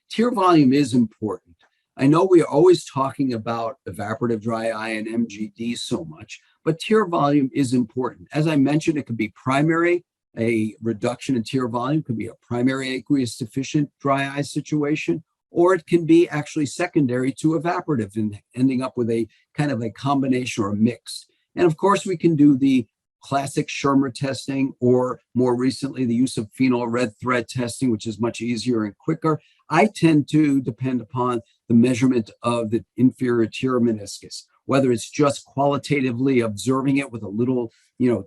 Speaker 2: Tear volume is important. I know we are always talking about evaporative dry eye and MGD so much, but tear volume is important. As I mentioned, it could be primary, a reduction in tear volume could be a primary aqueous deficient dry eye situation, or it can be actually secondary to evaporative and ending up with a kind of a combination or a mix. And of course, we can do the classic Schirmer testing, or more recently, the use of phenol red thread testing, which is much easier and quicker. I tend to depend upon the measurement of the inferior tear meniscus, whether it's just qualitatively observing it with a little,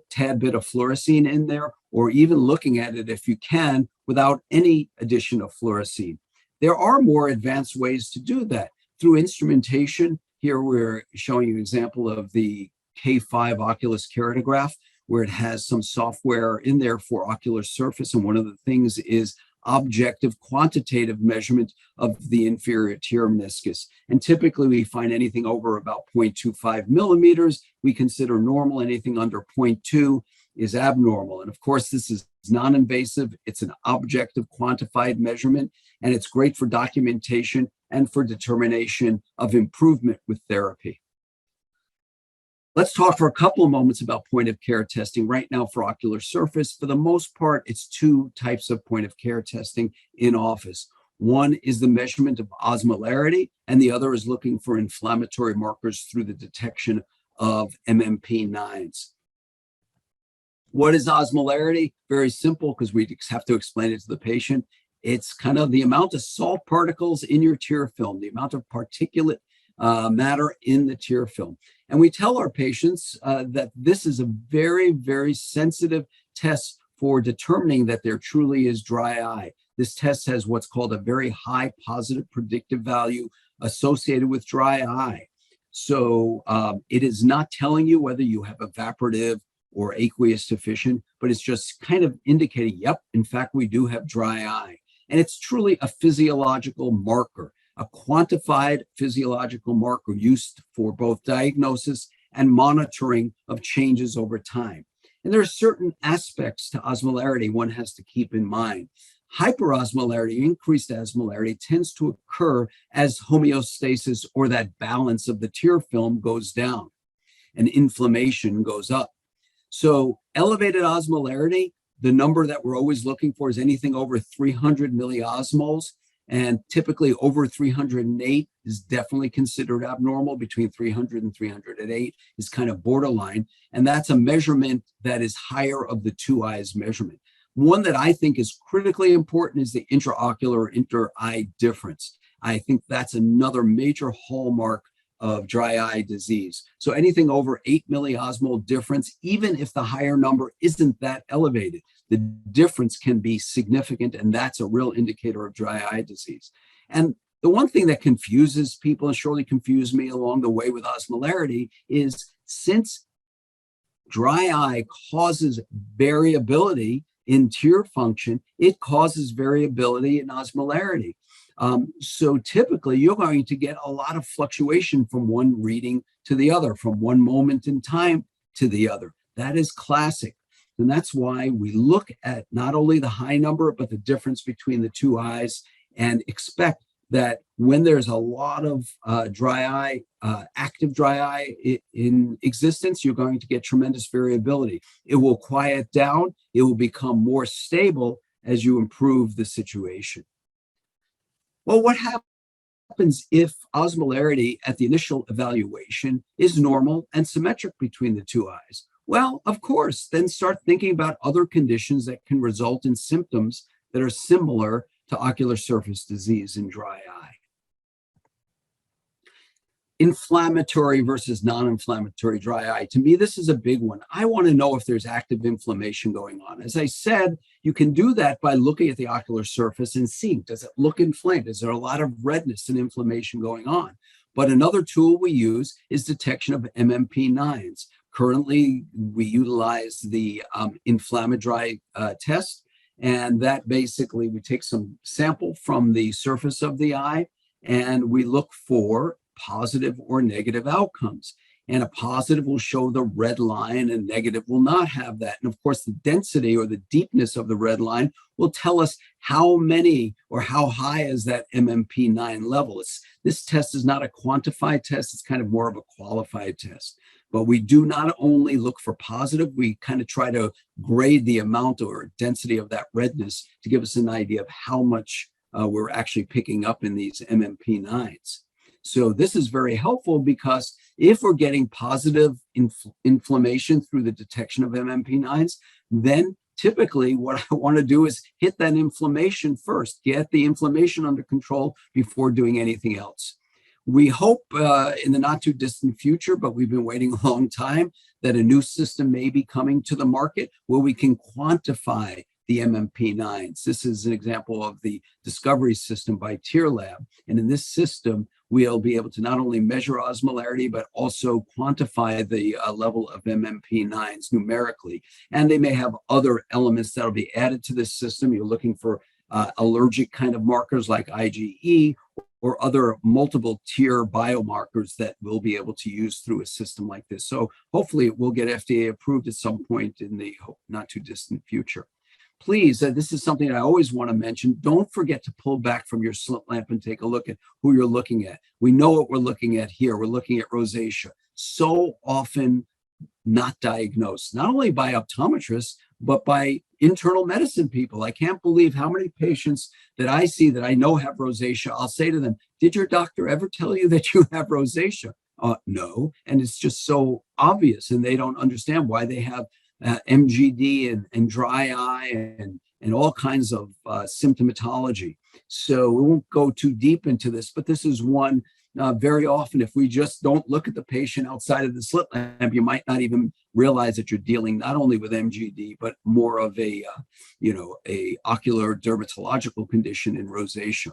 Speaker 2: tad bit of fluorescein in there, or even looking at it if you can without any addition of fluorescein. There are more advanced ways to do that through instrumentation. Here we're showing you an example of the K5 Oculus keratograph, where it has some software in there for ocular surface. And one of the things is objective quantitative measurement of the inferior tear meniscus. And typically we find anything over about 0.25 millimeters, we consider normal. Anything under 0.2 is abnormal. And of course, this is non-invasive. It's an objective quantified measurement, and it's great for documentation and for determination of improvement with therapy. Let's talk for a couple of moments about point of care testing right now for ocular surface. For the most part, it's two types of point of care testing in office. One is the measurement of osmolarity, and the other is looking for inflammatory markers through the detection of MMP9s. What is osmolarity? Very simple, because we have to explain it to the patient. It's kind of the amount of salt particles in your tear film, the amount of particulate matter in the tear film. And we tell our patients that this is a very, very sensitive test for determining that there truly is dry eye. This test has what's called a very high positive predictive value associated with dry eye. So it is not telling you whether you have evaporative or aqueous deficient, but it's just kind of indicating, yep, in fact, we do have dry eye. And it's truly a physiological marker, a quantified physiological marker used for both diagnosis and monitoring of changes over time. And there are certain aspects to osmolarity one has to keep in mind. Hyperosmolarity, increased osmolarity, tends to occur as homeostasis, or that balance of the tear film, goes down and inflammation goes up. So elevated osmolarity, the number that we're always looking for is anything over 300 milliosmoles, and typically over 308 is definitely considered abnormal. Between 300 and 308 is kind of borderline, and that's a measurement that is higher of the two eyes measurement. One that I think is critically important is the intraocular inter-eye difference. I think that's another major hallmark of dry eye disease. So anything over 8 milliosmol difference, even if the higher number isn't that elevated, the difference can be significant, and that's a real indicator of dry eye disease. And the one thing that confuses people, and surely confused me along the way with osmolarity, is since dry eye causes variability in tear function, it causes variability in osmolarity. So typically you're going to get a lot of fluctuation from one reading to the other, from one moment in time to the other. That is classic. And that's why we look at not only the high number, but the difference between the two eyes, and expect that when there's a lot of dry eye, active dry eye in existence, you're going to get tremendous variability. It will quiet down. It will become more stable as you improve the situation. Well, what happens if osmolarity at the initial evaluation is normal and symmetric between the two eyes? Well, of course, then start thinking about other conditions that can result in symptoms that are similar to ocular surface disease in dry eye. Inflammatory versus non-inflammatory dry eye. To me, this is a big one. I want to know if there's active inflammation going on. As I said, you can do that by looking at the ocular surface and seeing, does it look inflamed? Is there a lot of redness and inflammation going on? But another tool we use is detection of MMP9s. Currently, we utilize the Inflammatory test, and that basically we take some sample from the surface of the eye and we look for positive or negative outcomes. And a positive will show the red line and negative will not have that. And of course, the density or the deepness of the red line will tell us how many or how high is that MMP9 level. This test is not a quantified test, it's kind of more of a qualified test. But we do not only look for positive, we kind of try to grade the amount or density of that redness to give us an idea of how much we're actually picking up in these MMP9s. So this is very helpful because if we're getting positive inflammation through the detection of MMP9s, then typically what I want to do is hit that inflammation first, get the inflammation under control before doing anything else. We hope in the not too distant future, but we've been waiting a long time, that a new system may be coming to the market where we can quantify the MMP9s. This is an example of the discovery system by Tier Lab. And in this system, we'll be able to not only measure osmolarity, but also quantify the level of MMP9s numerically. And they may have other elements that will be added to this system. You're looking for allergic kind of markers like IgE or other multiple tier biomarkers that we'll be able to use through a system like this. So hopefully it will get FDA approved at some point in the not too distant future. Please, this is something I always want to mention. Don't forget to pull back from your slit lamp and take a look at who you're looking at. We know what we're looking at here. We're looking at rosacea. So often not diagnosed, not only by optometrists, but by internal medicine people. I can't believe how many patients that I see that I know have rosacea. I'll say to them, did your doctor ever tell you that you have rosacea? No. And it's just so obvious, and they don't understand why they have MGD and dry eye and all kinds of symptomatology. So we won't go too deep into this, but this is one very often, if we just don't look at the patient outside of the slit lamp, you might not even realize that you're dealing not only with MGD, but more of a ocular dermatological condition in rosacea.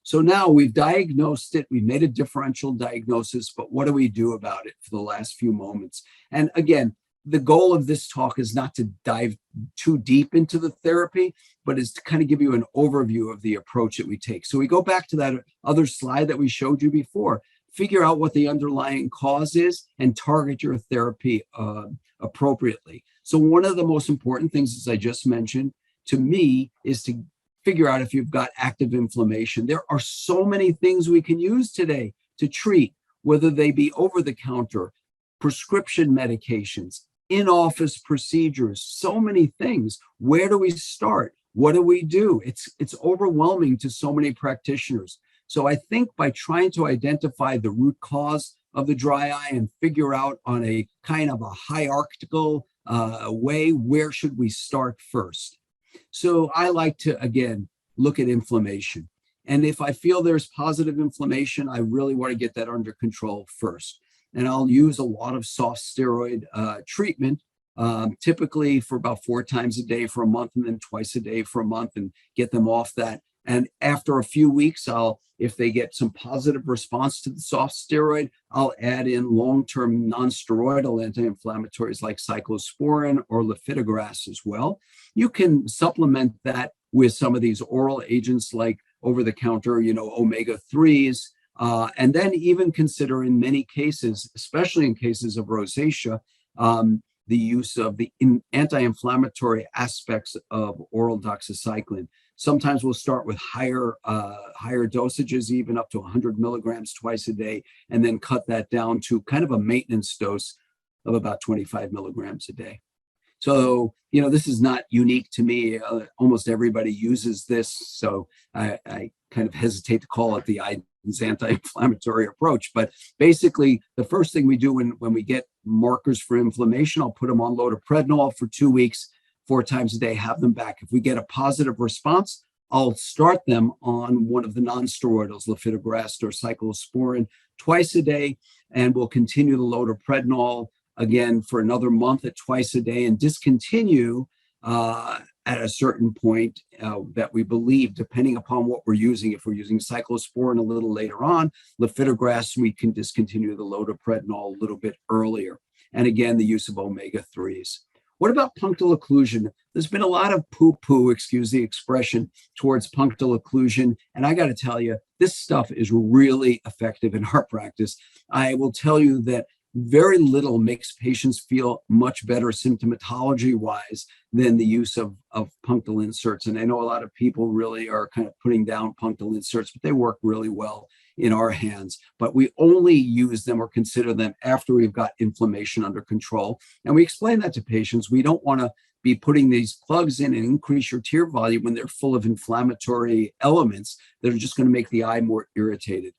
Speaker 2: So now we've diagnosed it, we've made a differential diagnosis, but what do we do about it for the last few moments? And again, the goal of this talk is not to dive too deep into the therapy, but is to kind of give you an overview of the approach that we take. So we go back to that other slide that we showed you before, figure out what the underlying cause is and target your therapy appropriately. So one of the most important things, as I just mentioned, to me, is to figure out if you've got active inflammation. There are so many things we can use today to treat, whether they be over-the-counter, prescription medications, in-office procedures, so many things. Where do we start? What do we do? It's overwhelming to so many practitioners. So I think by trying to identify the root cause of the dry eye and figure out on a kind of a hierarchical way, where should we start first? So I like to, again, look at inflammation. And if I feel there's positive inflammation, I really want to get that under control first. And I'll use a lot of soft steroid treatment, typically for about 4 times a day for a month, and then twice a day for a month, and get them off that. And after a few weeks, if they get some positive response to the soft steroid, I'll add in long-term non-steroidal anti-inflammatories like cyclosporin or lifitegrast as well. You can supplement that with some of these oral agents like over-the-counter, omega-3s. And then even consider in many cases, especially in cases of rosacea, the use of the anti-inflammatory aspects of oral doxycycline. Sometimes we'll start with higher dosages, even up to 100 milligrams twice a day, and then cut that down to kind of a maintenance dose of about 25 milligrams a day. So, this is not unique to me. Almost everybody uses this. So I kind of hesitate to call it the anti-inflammatory approach. But basically, the first thing we do when we get markers for inflammation, I'll put them on loteprednol for 2 weeks, 4 times a day, have them back. If we get a positive response, I'll start them on one of the non-steroidals, lifitegrast or cyclosporin, twice a day, and we'll continue the loteprednol again for another month at twice a day, and discontinue at a certain point that we believe, depending upon what we're using. If we're using cyclosporin a little later on, lifitegrast, we can discontinue the loteprednol a little bit earlier. and again, the use of omega-3s. What about punctal occlusion? There's been a lot of poo-poo, excuse the expression, towards punctal occlusion. And I got to tell you, this stuff is really effective in our practice. I will tell you that very little makes patients feel much better symptomatology-wise than the use of punctal inserts. And I know a lot of people really are kind of putting down punctal inserts, but they work really well in our hands. But we only use them or consider them after we've got inflammation under control. And we explain that to patients. We don't want to be putting these plugs in and increase your tear volume when they're full of inflammatory elements that are just going to make the eye more irritated.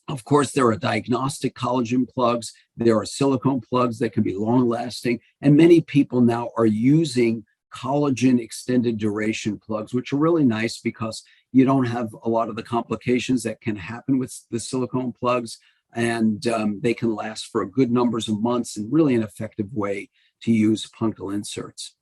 Speaker 2: Of course, there are diagnostic collagen plugs. There are silicone plugs that can be long lasting. And many people now are using collagen extended duration plugs, which are really nice because you don't have a lot of the complications that can happen with the silicone plugs. And they can last for a good numbers of months and really an effective way to use punctal inserts.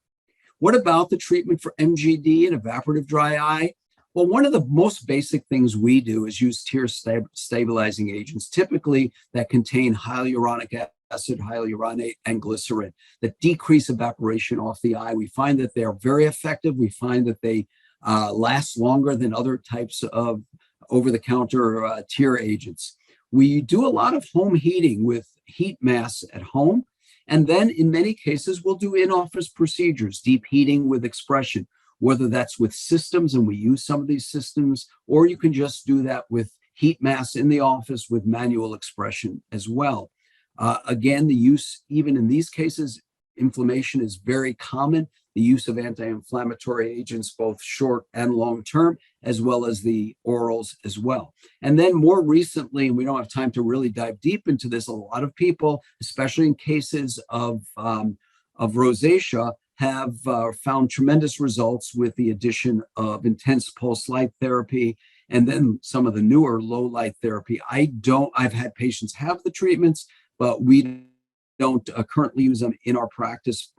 Speaker 2: What about the treatment for MGD and evaporative dry eye? Well, one of the most basic things we do is use tear stabilizing agents, typically that contain hyaluronic acid, hyaluronate, and glycerin that decrease evaporation off the eye. We find that they're very effective. We find that they last longer than other types of over-the-counter tear agents. We do a lot of home heating with heat masks at home. And then in many cases, we'll do in-office procedures, deep heating with expression, whether that's with systems, and we use some of these systems, or you can just do that with heat masks in the office with manual expression as well. Again, the use, even in these cases, inflammation is very common. The use of anti-inflammatory agents, both short and long-term, as well as the orals as well. And then more recently, and we don't have time to really dive deep into this, a lot of people, especially in cases of rosacea, have found tremendous results with the addition of intense pulse light therapy and then some of the newer low light therapy. I've had patients have the treatments, but we don't currently use them in our practice.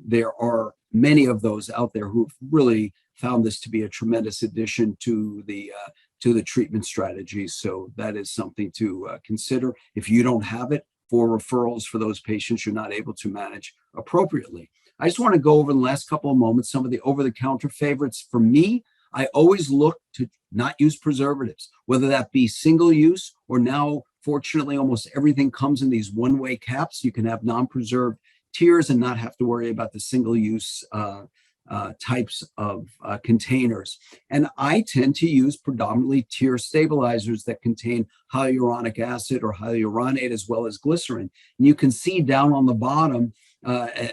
Speaker 2: There are many of those out there who've really found this to be a tremendous addition to the treatment strategy. So that is something to consider. If you don't have it, for referrals for those patients you're not able to manage appropriately. I just want to go over in the last couple of moments some of the over-the-counter favorites. For me, I always look to not use preservatives, whether that be single use or now, fortunately, almost everything comes in these one-way caps. You can have non-preserved tears and not have to worry about the single-use types of containers. And I tend to use predominantly tear stabilizers that contain hyaluronic acid or hyaluronate as well as glycerin. And you can see down on the bottom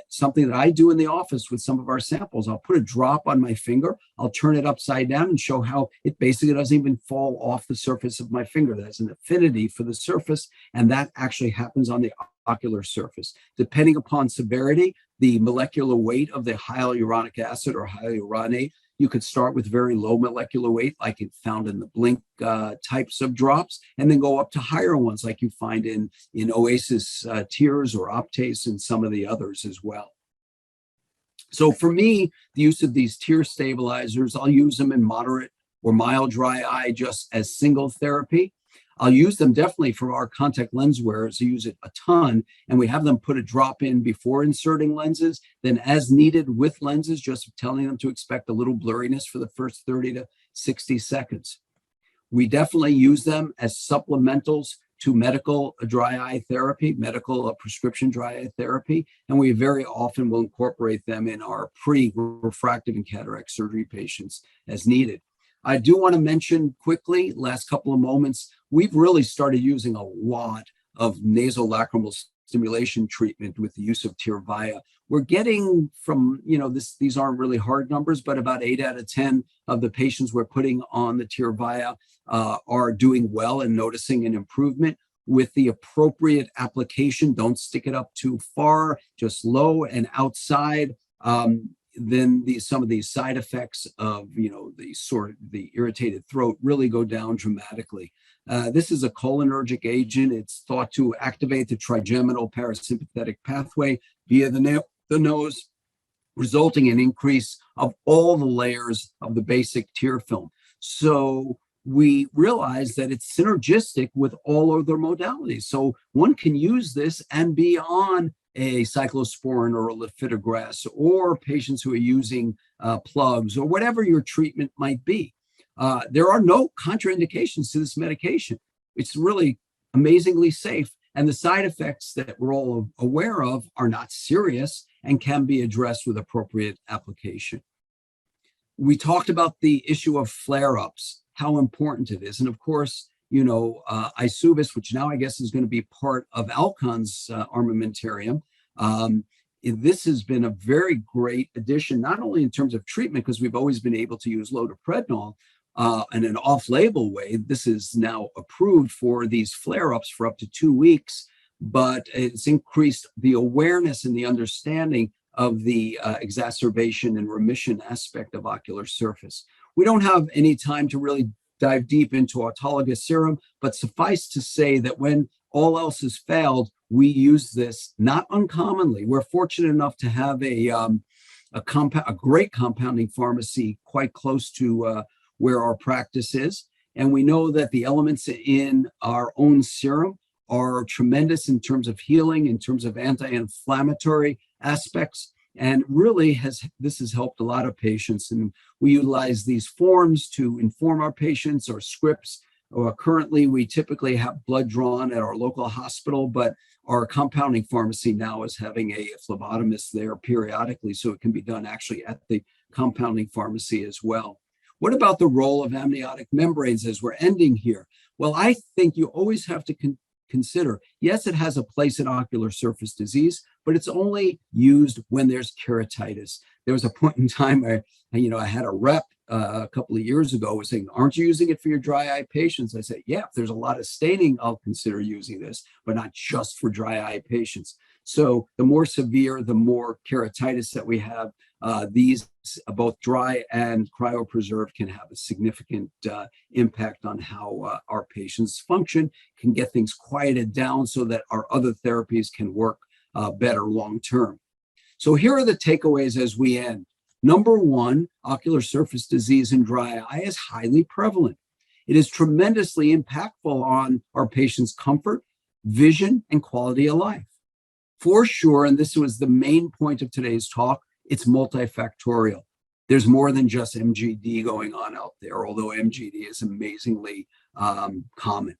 Speaker 2: something that I do in the office with some of our samples. I'll put a drop on my finger, I'll turn it upside down and show how it basically doesn't even fall off the surface of my finger. There's an affinity for the surface, and that actually happens on the ocular surface. Depending upon severity, the molecular weight of the hyaluronic acid or hyaluronate, you could start with very low molecular weight, like it found in the blink types of drops, and then go up to higher ones, like you find in Oasis tears or Optase and some of the others as well. So for me, the use of these tear stabilizers, I'll use them in moderate or mild dry eye just as single therapy. I'll use them definitely for our contact lens wearers who use it a ton, and we have them put a drop in before inserting lenses, then as needed with lenses, just telling them to expect a little blurriness for the first 30 to 60 seconds. We definitely use them as supplementals to medical dry eye therapy, medical prescription dry eye therapy, and we very often will incorporate them in our pre-refractive and cataract surgery patients as needed. I do want to mention quickly, last couple of moments, we've really started using a lot of nasolacrimal stimulation treatment with the use of Tyrvaya. We're getting from, these aren't really hard numbers, but about 8 out of 10 of the patients we're putting on the Tyrvaya are doing well and noticing an improvement with the appropriate application. Don't stick it up too far, just low and outside. Then some of these side effects of the irritated throat really go down dramatically. This is a cholinergic agent. It's thought to activate the trigeminal parasympathetic pathway via the nose, resulting in increase of all the layers of the basic tear film. So we realized that it's synergistic with all other modalities. So one can use this and be on a cyclosporin or a lifitegrast, or patients who are using plugs, or whatever your treatment might be. There are no contraindications to this medication. It's really amazingly safe, and the side effects that we're all aware of are not serious and can be addressed with appropriate application. We talked about the issue of flare-ups, how important it is. And of course, Isuvis, which now I guess is going to be part of Alcon's armamentarium. This has been a very great addition, not only in terms of treatment, because we've always been able to use loteprednol in an off-label way. This is now approved for these flare-ups for up to 2 weeks, but it's increased the awareness and the understanding of the exacerbation and remission aspect of ocular surface. We don't have any time to really dive deep into autologous serum, but suffice to say that when all else has failed, we use this not uncommonly. We're fortunate enough to have a great compounding pharmacy quite close to where our practice is. And we know that the elements in our own serum are tremendous in terms of healing, in terms of anti-inflammatory aspects. And really this has helped a lot of patients. And we utilize these forms to inform our patients or scripts. Currently, we typically have blood drawn at our local hospital, but our compounding pharmacy now is having a phlebotomist there periodically, so it can be done actually at the compounding pharmacy as well. What about the role of amniotic membranes as we're ending here? Well, I think you always have to consider, yes, it has a place in ocular surface disease, but it's only used when there's keratitis. There was a point in time I had a rep a couple of years ago was saying, aren't you using it for your dry eye patients? I said, yeah, if there's a lot of staining, I'll consider using this, but not just for dry eye patients. So the more severe, the more keratitis that we have, these both dry and cryopreserved can have a significant impact on how our patients function, can get things quieted down so that our other therapies can work better long term. So here are the takeaways as we end. Number one, ocular surface disease in dry eye is highly prevalent. It is tremendously impactful on our patients' comfort, vision, and quality of life. For sure, and this was the main point of today's talk, it's multifactorial. There's more than just MGD going on out there, although MGD is amazingly common.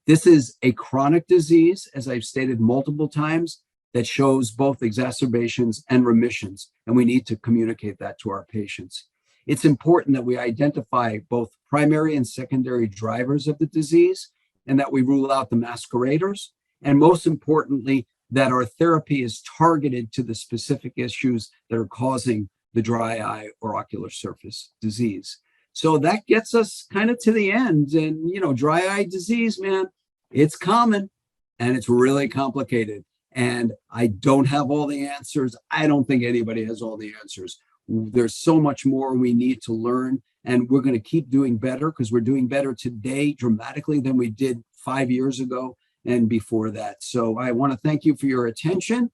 Speaker 2: This is a chronic disease, as I've stated multiple times, that shows both exacerbations and remissions, and we need to communicate that to our patients. It's important that we identify both primary and secondary drivers of the disease, and that we rule out the masqueraders, and most importantly, that our therapy is targeted to the specific issues that are causing the dry eye or ocular surface disease. So that gets us kind of to the end. And, dry eye disease, man, it's common and it's really complicated. And I don't have all the answers. I don't think anybody has all the answers. There's so much more we need to learn, and we're going to keep doing better because we're doing better today dramatically than we did 5 years ago and before that. So I want to thank you for your attention.